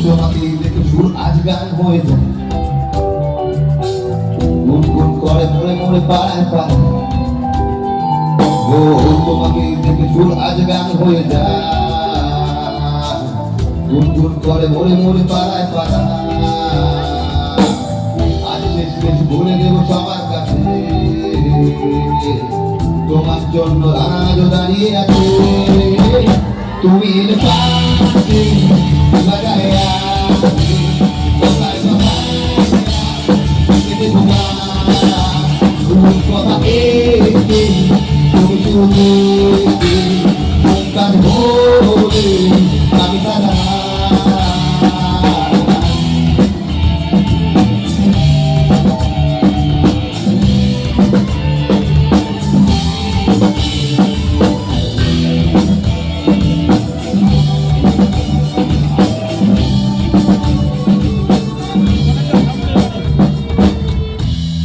তোমাকে দেখে সুর আজ গান হয়ে যায়, গুনগুন করে মরে মরে পাড়ায় পাড়ায়। ও তোমাকে দেখে সুর আজ গান হয়ে যায়, গুনগুন করে মরে মরে পাড়ায় পাড়ায়। আজ শেষ শেষ বলে দেব সবার কাছে, তোমার জন্য আজও দাঁড়িয়ে আছে।